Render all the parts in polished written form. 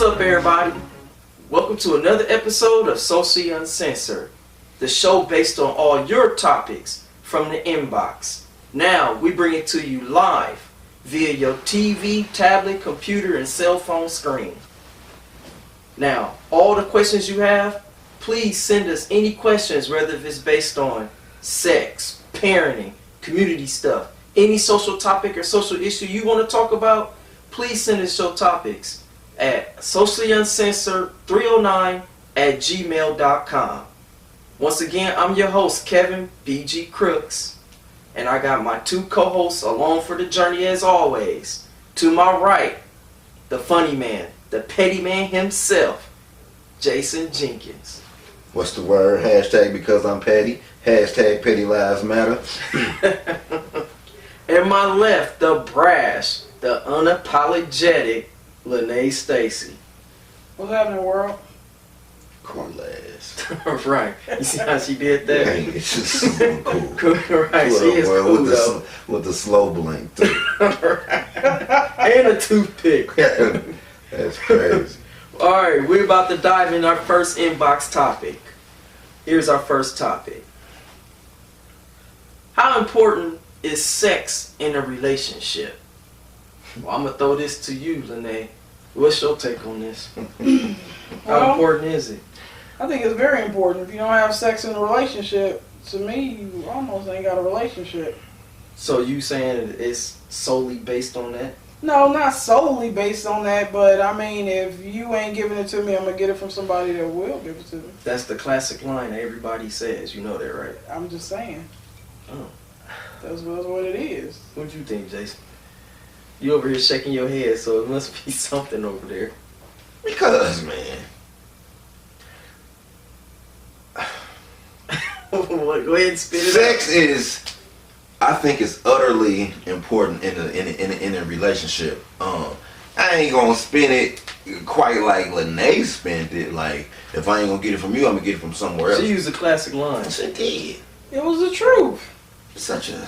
What's up, everybody? Welcome to another episode of Socially Uncensored, the show based on all your topics from the inbox. Now, we bring it to you live via your TV, tablet, computer, and cell phone screen. Now, all the questions you have, please send us any questions, whether if it's based on sex, parenting, community stuff, any social topic or social issue you want to talk about. Please send us your topics at sociallyuncensored309@gmail.com. Once again, I'm your host, Kevin B.G. Crooks, and I got my two co-hosts along for the journey as always. To my right, the funny man, the petty man himself, Jason Jenkins. What's the word? Hashtag because I'm petty. Hashtag petty lives matter. And my left, the brash, the unapologetic Lene Stacy. What's happening, world? Cool ass. Right. You see how she did that? Yeah, it's just so cool. Right, she is cool though. With the slow blink too. Right. And a toothpick. That's crazy. Alright, we're about to dive in our first inbox topic. Here's our first topic. How important is sex in a relationship? Well, I'm going to throw this to you, Lene. What's your take on this? How important is it? I think it's very important. If you don't have sex in a relationship, to me, you almost ain't got a relationship. So you saying it's solely based on that? No, not solely based on that, but I mean, if you ain't giving it to me, I'm going to get it from somebody that will give it to me. That's the classic line everybody says. You know that, right? I'm just saying. Oh. That's what it is. What you think, Jason? You over here shaking your head, so it must be something over there. Because, man. Go ahead and spit it Sex is, I think, is utterly important in a relationship. I ain't gonna spin it quite like Lene spent it. Like, if I ain't gonna get it from you, I'm gonna get it from somewhere else. She used a classic line. She did. It was the truth. Such a,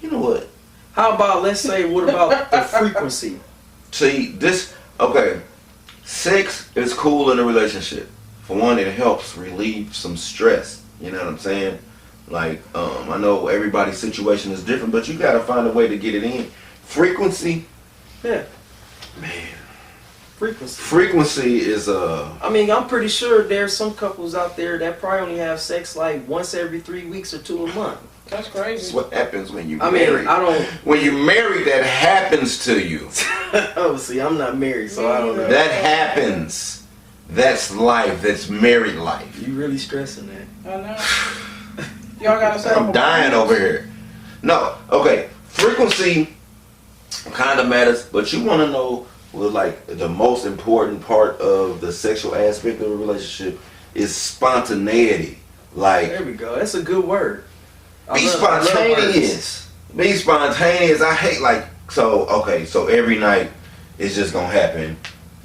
you know what? How about, let's say, what about the frequency? See, okay, sex is cool in a relationship. For one, it helps relieve some stress. You know what I'm saying? Like, I know everybody's situation is different, but you gotta find a way to get it in. Frequency? Yeah. Man. Frequency is I mean, I'm pretty sure there's some couples out there that probably only have sex like once every 3 weeks or 2 a month. That's crazy. That's what happens when you marry. marry. I don't. When you marry, that happens to you. Oh, see, I'm not married, so I don't know. That happens. That's life. That's married life. You really stressing that? I know. Y'all gotta say I'm dying over here. No, okay. Frequency kind of matters, but you want to know what, like, the most important part of the sexual aspect of a relationship is spontaneity. Like, there we go. That's a good word. Be spontaneous. Be spontaneous. I hate so every night it's just gonna happen.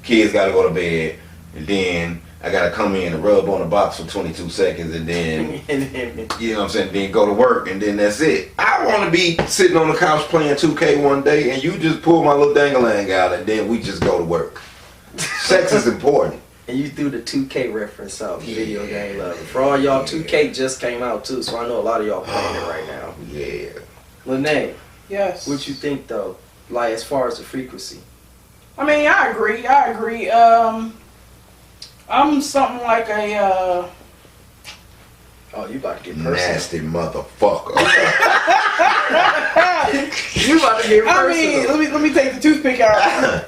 Kids gotta go to bed, and then I gotta come in and rub on the box for 22 seconds, and then you know what I'm saying, then go to work, and then that's it. I wanna be sitting on the couch playing 2K one day, and you just pull my little dangling out, and then we just go to work. Sex is important. And you threw the 2K reference out, video game love. For all y'all, 2K just came out too, so I know a lot of y'all playing it right now. Yeah. Lene, yes. what you think though? Like, as far as the frequency? I mean, I agree. I'm something like a Oh, you about to get personal. Nasty motherfucker. You about to get personal. I mean, let me take the toothpick out.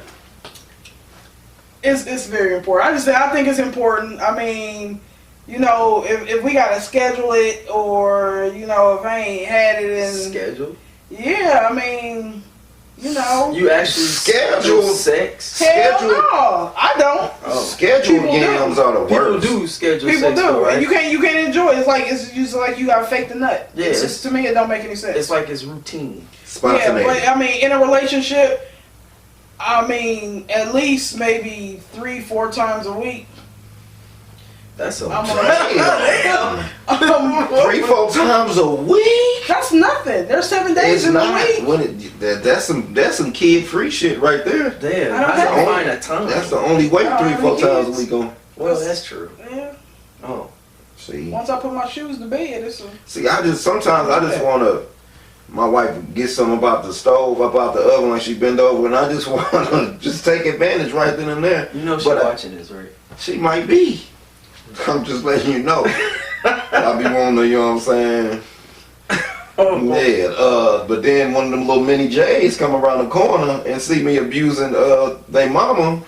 It's very important. I think it's important. I mean, you know, if we gotta schedule it, or you know, if I ain't had it in schedule. Yeah, I mean, you know. You actually schedule sex? Hell no, I don't. Oh. Schedule games are the worst. People do schedule People sex. do, though, right? and you can't enjoy it. It's just like you gotta fake the nut. Yeah, it's just, to me, it don't make any sense. It's like it's routine. Spontaneity. Yeah, but I mean, in a relationship, I mean, at least maybe 3-4 times a week. That's a I'm Damn. 3-4 times a week. That's nothing. There's 7 days It's in not. the week. When that's some kid free shit right there. Damn, I don't I have can any- find a time. That's the only way I don't have 3-4 any times kids. a week on. Well, that's true. Yeah. Oh, See, Once I put my shoes to bed, it's a. see, I just wanna. My wife get something about the stove, about the oven, like she bend over, and I just wanna just take advantage right then and there. you know she's But, watching this, right? She might be. I'm just letting you know. I be wanting to, you know what I'm saying? Oh, Yeah, but then one of them little mini J's come around the corner and see me abusing they mama.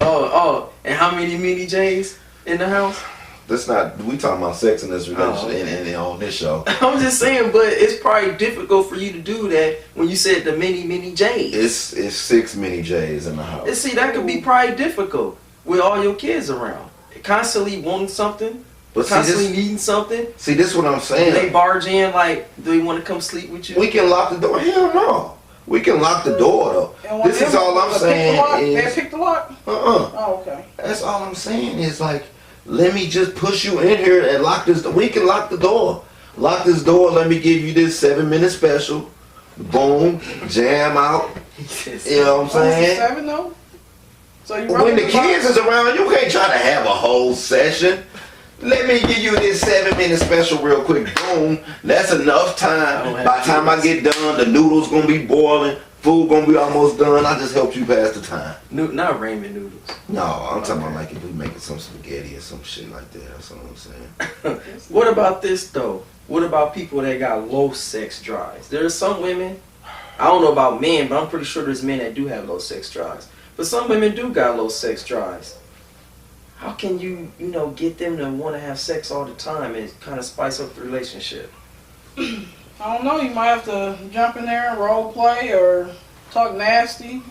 Oh, and how many mini J's in the house? That's not, we talking about sex in this relationship okay. and on this show. I'm just saying, but it's probably difficult for you to do that when you said the mini J's. It's 6 mini J's in the house. And see, that could be probably difficult with all your kids around. Constantly wanting something, But constantly needing something. see, this is what I'm They saying. barge in like, do they want to come sleep with you? We can lock the door. Hell no. We can lock the door though. And when This is them- all I'm pick the saying lock, They is, pick the lock. Oh, okay. That's all I'm saying is like, let me just push you in here and lock this. We can lock the door. Lock this door. Let me give you this 7-minute special. Boom, jam out. You know what I'm Oh, it's saying? 7 though. So you When the kids is around, you can't try to have a whole session. Let me give you this 7-minute special real quick. Boom, that's enough time. By the time I get done, the noodles gonna be boiling. Food gonna be almost done. I just helped you pass the time. Not ramen noodles. No, I'm talking about like if we making some spaghetti or some shit like that. That's all I'm saying. What about this though? What about people that got low sex drives? There's some women, I don't know about men, but I'm pretty sure there's men that do have low sex drives. But some women do got low sex drives. How can you get them to want to have sex all the time and kind of spice up the relationship? I don't know. You might have to jump in there and role play or talk nasty.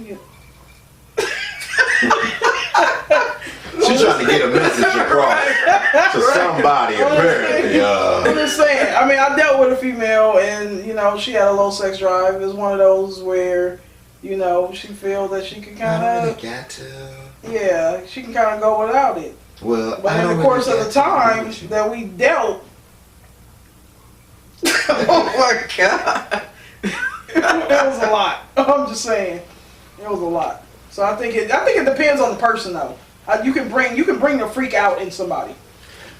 She's trying to get a message across to somebody apparently. I'm just saying. I mean, I dealt with a female, and she had a low sex drive. It was one of those where, she feel that she could kind of. Got to. Yeah, she can kind of go without it. Well, But in the course of the time that we dealt, Oh my god! it was a lot. I'm just saying, it was a lot. So I think it depends on the person though. You can bring the freak out in somebody.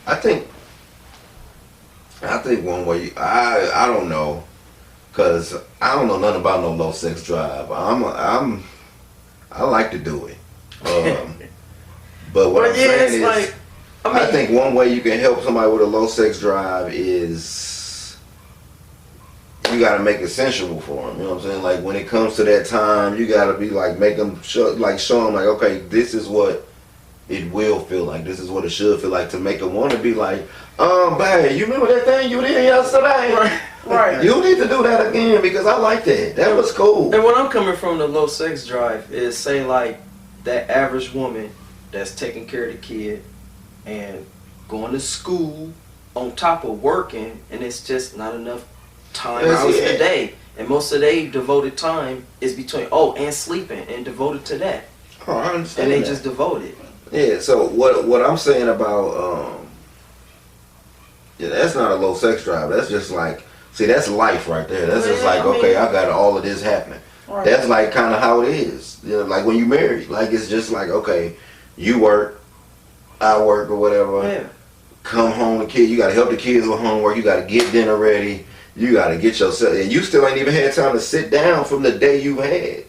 I think one way I don't know, cause I don't know nothing about no low sex drive. I like to do it. But what I'm saying is, like, I think one way you can help somebody with a low sex drive is you gotta make it sensual for them. You know what I'm saying? Like when it comes to that time, you gotta be like make them show them like, okay, this is what it will feel like. This is what it should feel like to make them want to be like, babe, you remember that thing you did yesterday? Right. You need to do that again because I like that. That was cool. And what I'm coming from the low sex drive is say like that average woman that's taking care of the kid and going to school on top of working, and it's just not enough time hours in the day. And most of their devoted time is between and sleeping and devoted to that. Oh, I understand. And they just devoted. Yeah, so what I'm saying about that's not a low sex drive. That's just like, see, that's life right there. That's just like, okay, I got all of this happening. Right. That's like kind of how it is. Like when you married, like it's just like, okay, you work, I work or whatever. Yeah. Come home, you gotta help the kids with homework. You gotta get dinner ready. You gotta get yourself, and you still ain't even had time to sit down from the day you had.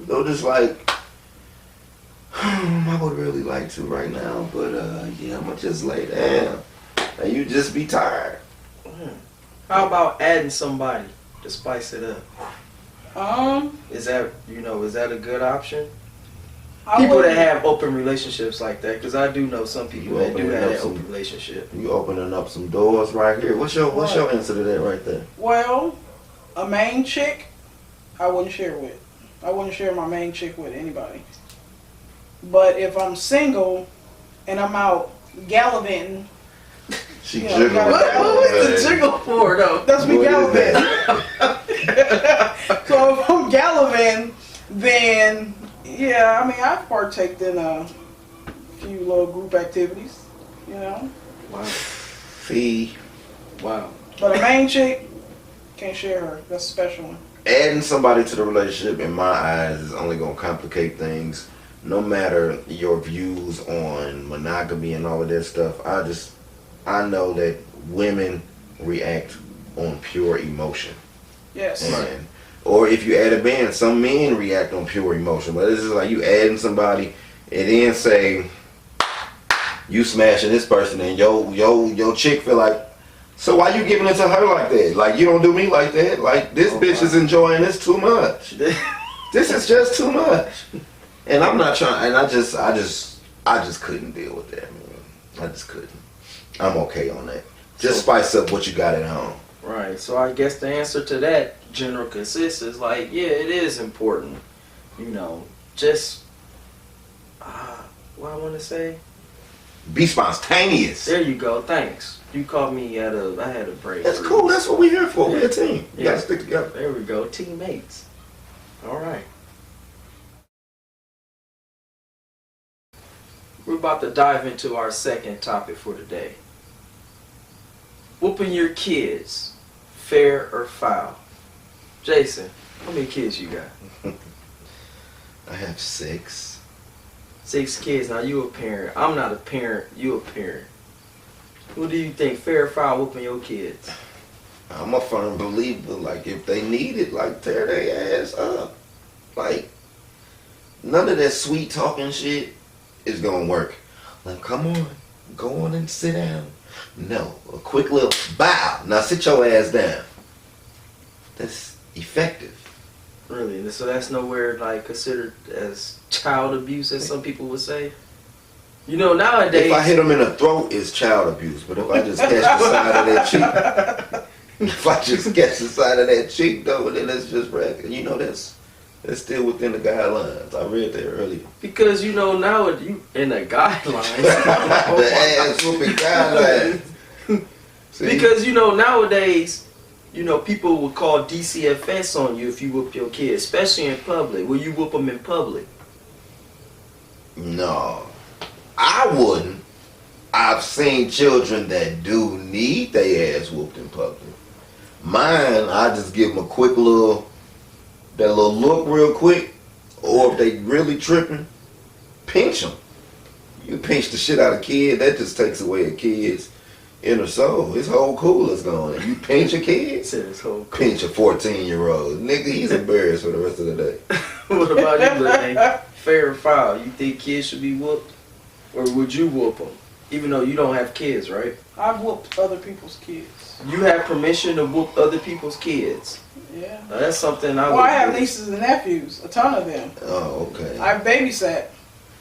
Just like, I would really like to right now, but yeah, I'm gonna just lay down, and you just be tired. How about adding somebody to spice it up? Is that a good option? People that have open relationships like that, because I do know some people that do have that open relationship. You opening up some doors right here. What's your answer to that right there? Well, a main chick, I wouldn't share with. I wouldn't share my main chick with anybody. But if I'm single and I'm out gallivanting, She Yeah, jiggling. What was the jiggle for though? that's me What is gallivanting. So if I'm gallivanting, then yeah, I mean I've partaked in a few little group activities, Wow. See, Wow. But a main chick, can't share her. That's a special one. adding somebody to the relationship, in my eyes, is only gonna complicate things. No matter your views on monogamy and all of that stuff, I know that women react on pure emotion. Yes. And, or if you add a man, some men react on pure emotion. But this is like you adding somebody and then say you smashing this person and your chick feel like, so why you giving it to her like that? Like you don't do me like that. Like this bitch is enjoying this too much. This is just too much. And I'm not trying. And I just couldn't deal with that, man. I just couldn't. I'm okay on that. Just spice up what you got at home. Right. So I guess the answer to that general consensus is like, yeah, it is important. You know, just what I want to say. Be spontaneous. There you go. Thanks. You caught me I had a break. That's cool. That's what we're here for. We're a team. You Yeah. gotta stick together. There we go. Teammates. All right. We're about to dive into our second topic for today. Whooping your kids, fair or foul? Jason, how many kids you got? I have 6. 6 kids. Now you a parent. I'm not a parent. You a parent. What do you think? Fair or foul whooping your kids? I'm a firm believer. Like if they need it, like tear their ass up. Like none of that sweet talking shit is gonna work. Like come on, go on and sit down. No, a quick little bow. Now sit your ass down. That's effective. Really? So that's nowhere like considered as child abuse, as some people would say. You know, nowadays. If I hit them in the throat, it's child abuse. But if I just catch the side of that cheek, if I just catch the side of that cheek, though, then it's just regular. You know, that's still within the guidelines. I read that earlier. Because you know now you in the guidelines. The ass whooping guidelines. See? Because you know nowadays, you know people would call DCFS on you if you whoop your kid, especially in public. Will you whoop them in public? No, I wouldn't. I've seen children that do need their ass whooped in public. Mine, I just give them a quick that little look real quick, or if they really tripping, pinch them. You pinch the shit out of a kid, that just takes away a kid's inner soul. His whole cool is gone. You pinch a kid, His whole pinch a 14-year-old. Nigga, he's embarrassed for the rest of the day. What about you, Lene? Fair or foul? You think kids should be whooped, or would you whoop them, even though you don't have kids, right? I've whooped other people's kids. You have permission to whoop other people's kids. Yeah. Now, that's something I. Well, would I have do. nieces and nephews, a ton of them. Oh, okay. I've babysat.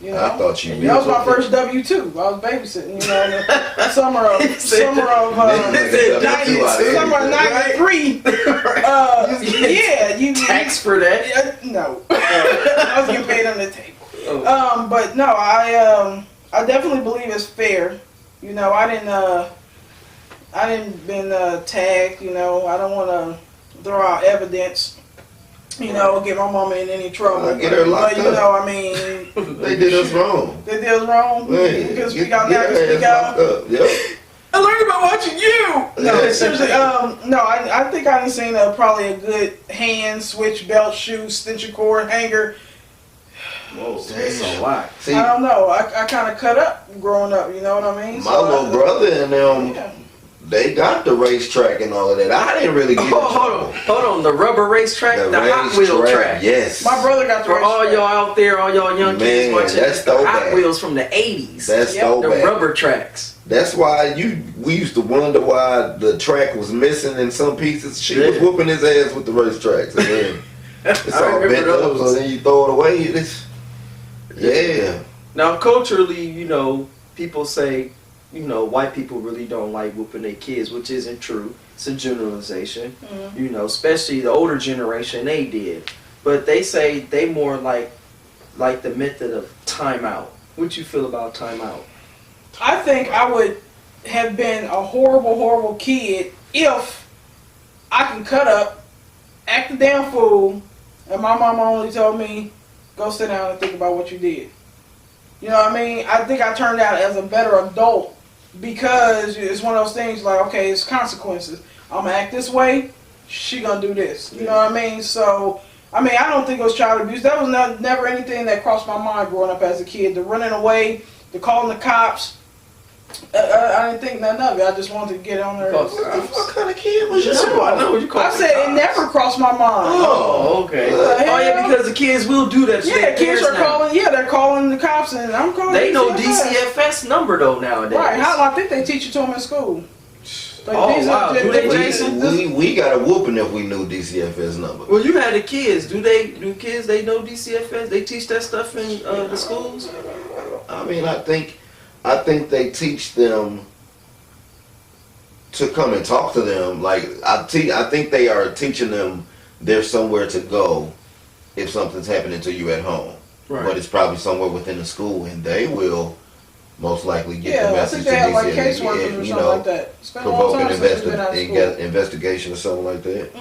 You know, I thought you and that was my okay. first W-2. I was babysitting. You know, in the summer of Nigga, summer of '93. Yeah, you Tax for that? No, I was getting paid on the table. Oh. But no, I definitely believe it's fair. You know, I didn't been tagged. You know, I don't want to throw out evidence. You know, get my mama in any trouble. Get her locked but you up. know, I mean, They did us wrong. they did us wrong. Man, You can speak get out now. You can her speak ass out. locked up. Yep. I learned about watching you. No, seriously. No, I think I've seen probably a good hand, switch, belt, shoe, stitcher cord, hanger. Whoa, that's a lot. See, I don't know. I kind of cut up growing up. You know what I mean? my little brother and them, Yeah. they got the racetrack and all of that. I didn't really get in trouble. Hold on. The rubber racetrack, the Hot Wheel track. Yes. My brother got the For all racetrack. y'all out there, all y'all young kids Man, watching, that's it's the Hot throwback. Wheels from the '80s. That's Yep. so The bad. rubber tracks. That's why we used to wonder why the track was missing in some pieces. She was Yeah. whooping his ass with the racetracks, and then it's I all remember bent up, those. so then you throw it away. Yeah. Now, culturally, you know, people say, you know, white people really don't like whooping their kids, which isn't true. It's a generalization. Mhm. You know, especially the older generation, they did. But they say they more like the method of timeout. What you feel about timeout? I think I would have been a horrible, horrible kid if I can cut up, act a damn fool, and my mama only told me, go sit down and think about what you did. You know what I mean? I think I turned out as a better adult because it's one of those things like, okay, it's consequences. I'm gonna act this way, she gonna do this. You know what I mean? So, I mean, I don't think it was child abuse. That was never anything that crossed my mind growing up as a kid. The running away, the calling the cops. I didn't think nothing of it. I just wanted to get on there. What kind of kid was you? I know what you call I said it never crossed my mind. Oh, okay. What the Oh, yeah, hell? because the kids will do that. To Yeah, their kids parents are now. calling. Yeah, they're calling the cops, and I'm calling. They know DCFS. DCFS number though nowadays. Right? How I think they teach it to them in school. Like, Oh, these wow. Do they, Jason? We got a whooping if we knew DCFS number. Well, you had the kids. Do kids they know DCFS? They teach that stuff in the schools? I mean, I think they teach them to come and talk to them. Like I think they are teaching them there's somewhere to go if something's happening to you at home. Right. But it's probably somewhere within the school, and they will most likely get the Yeah, I message think they have like DCFS, caseworkers or you something know, like that. It's been a long provoke time an since we've been out of school. investigation or something like that.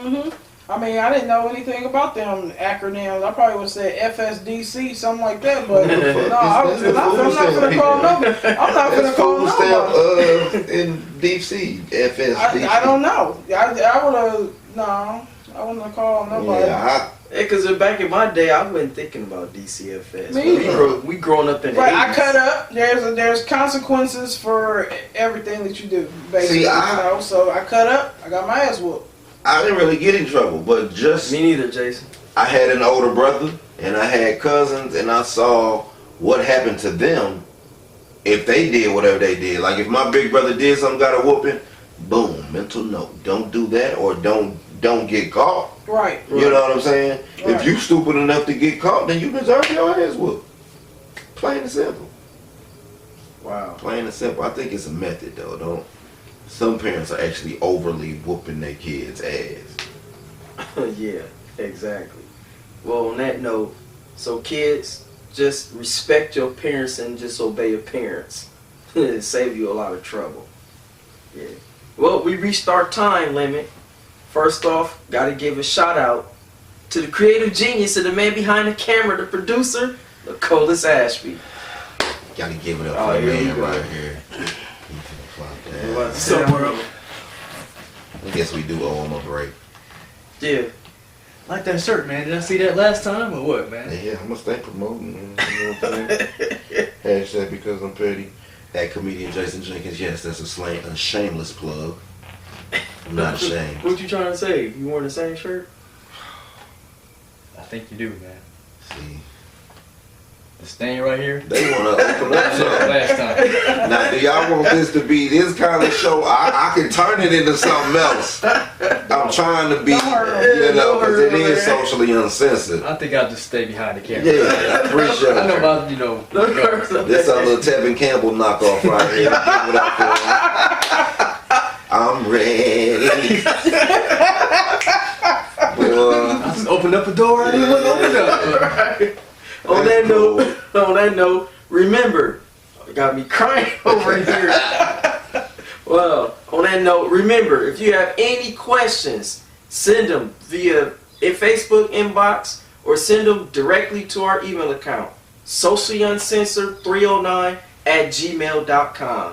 I mean, I didn't know anything about them acronyms. I probably would have said FSDC, something like that. But no, I'm not going to call nobody. I'm not going to That's call food stamp nobody. in DC, FSDC. I don't know. I would have, no, I wouldn't have called nobody. Yeah, Because back in my day, I wasn't thinking about DCFS. Me We growing up in the Right, 80s. I cut up. There's consequences for everything that you do, basically. See, So I cut up. I got my ass whooped. I didn't really get in trouble, but just Me neither, Jason. I had an older brother and I had cousins, and I saw what happened to them if they did whatever they did. Like if my big brother did something, got a whooping, boom, mental note. Don't do that, or don't get caught. Right. You know what I'm saying? Right. If you stupid enough to get caught, then you deserve your ass whooped. Plain and simple. Wow. Plain and simple. I think it's a method though. Some parents are actually overly whooping their kids' ass. Yeah, exactly. Well, on that note, so kids, just respect your parents and just obey your parents. It'll save you a lot of trouble. Yeah. Well, we reached our time limit. First off, gotta give a shout out to the creative genius and the man behind the camera, the producer, Nicholas Ashby. Gotta give it up Oh, for the here we man go. right here. Somewhere else. I guess we do owe him a break. Yeah. Like that shirt, man. Did I see that last time or what, man? Yeah, I'm gonna stay promoting. You know what I'm saying? Hashtag because I'm petty. That comedian Jason Jenkins, yes, that's a shameless plug. I'm not ashamed. What you trying to say? You wearing the same shirt? I think you do, man. See, The stain right here. they wanna open up something. Last time. Now, do y'all want this to be this kind of show? I can turn it into something else. I'm trying to be, Don't hurt 'em. you know, Don't because hurt it 'em, is man. socially uncensored. I think I'll just stay behind the camera. Yeah, I appreciate I know it. about, you know. This our little Tevin Campbell knockoff right here. Give it up for him. I'm ready. Well, I just opened up a door I didn't want to open up. Right. On that note, remember, you got me crying over here. Well, on that note, remember, if you have any questions, send them via a Facebook inbox or send them directly to our email account, socialuncensored309@gmail.com.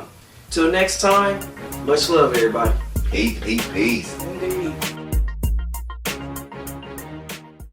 Till next time, much love, everybody. peace. Indeed.